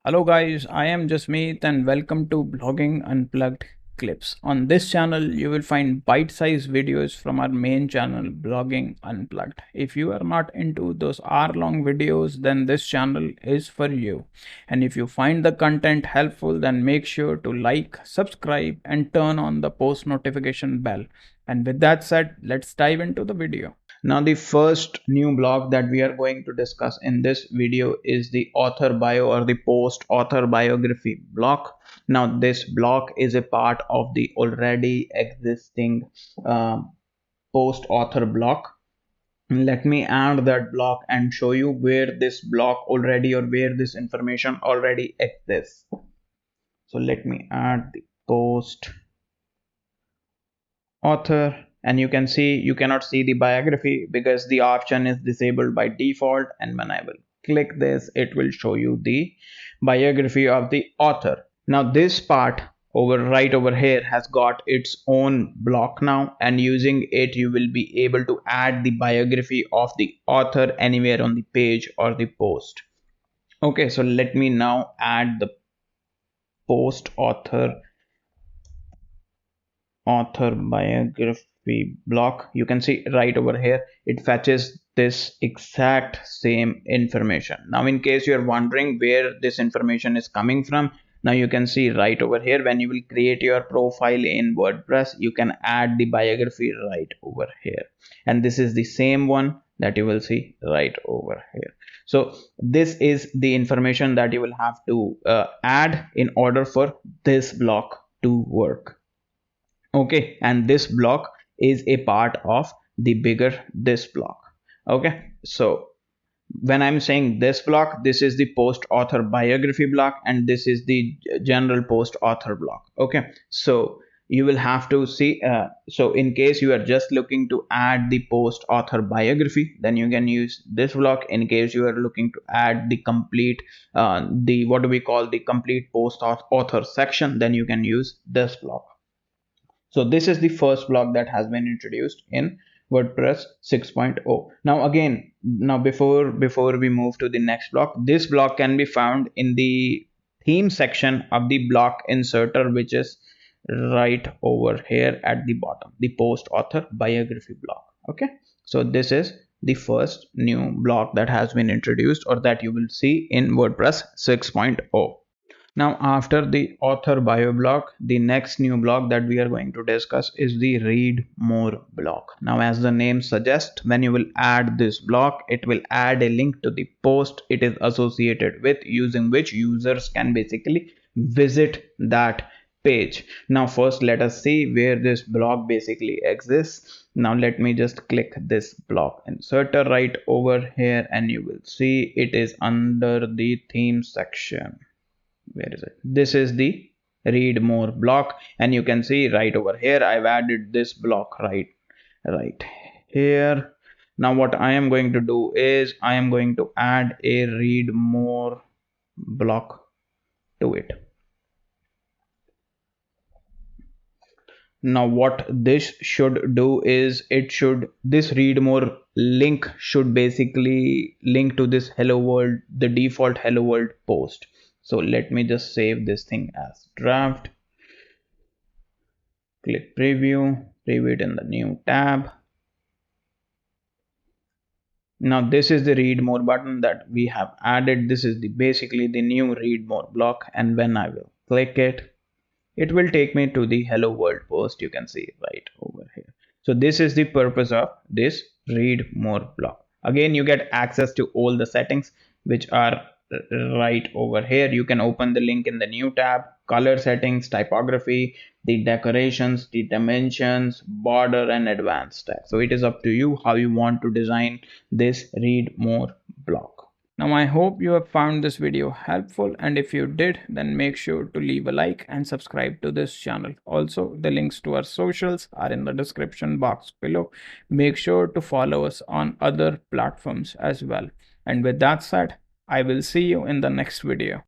Hello guys, I am Jasmeet and welcome to Blogging Unplugged Clips. On this channel, you will find bite-sized videos from our main channel, Blogging Unplugged. If you are not into those hour-long videos, then this channel is for you. And if you find the content helpful, then make sure to like, subscribe, and turn on the post notification bell. And with that said, let's dive into the video. Now, the first new blog that we are going to discuss in this video is the author bio or the post author biography block. Now, this block is a part of the already existing post author block. Let me add that block and show you where this block already or where this information already exists. So let me add the post author, and you can see you cannot see the biography because the option is disabled by default, and when I will click this it will show you the biography of the author. Now this part right over here has got its own block now, and using it you will be able to add the biography of the author anywhere on the page or the post. Okay, so let me now add the post author biography block. You can see right over here it fetches this exact same information. Now in case you are wondering where this information is coming from, now you can see right over here when you will create your profile in WordPress, you can add the biography right over here, and this is the same one that you will see right over here. So this is the information that you will have to add in order for this block to work. Okay, and this block is a part of the bigger this block. Okay, so when I'm saying this block, this is the post author biography block, and this is the general post author block. Okay, so you will have to see so in case you are just looking to add the post author biography, then you can use this block. In case you are looking to add the complete the what do we call the complete post author section, then you can use this block. So this is the first block that has been introduced in WordPress 6.0. Now again, before we move to the next block, this block can be found in the theme section of the block inserter, which is right over here at the bottom, the post author biography block. Okay, so this is the first new block that has been introduced or that you will see in WordPress 6.0. Now after the author bio block, the next new block that we are going to discuss is the read more block. Now as the name suggests, when you will add this block, it will add a link to the post it is associated with, using which users can basically visit that page. Now first let us see where this block basically exists. Now let me just click this block inserter right over here, and you will see it is under the theme section. Where is it? This is the read more block, and you can see right over here I've added this block right here. Now what I am going to do is I am going to add a read more block to it. Now what this should do is this read more link should basically link to this hello world, the default hello world post. So let me just save this thing as draft, click preview it in the new tab. Now this is the read more button that we have added. This is basically the new read more block, and when I will click it, it will take me to the hello world post. You can see right over here. So this is the purpose of this read more block. Again, you get access to all the settings which are right over here. You can open the link in the new tab, color settings, typography, the decorations, the dimensions, border, and advanced tab. So it is up to you how you want to design this read more block. Now I hope you have found this video helpful, and if you did, then make sure to leave a like and subscribe to this channel. Also, the links to our socials are in the description box below. Make sure to follow us on other platforms as well. And with that said, I will see you in the next video.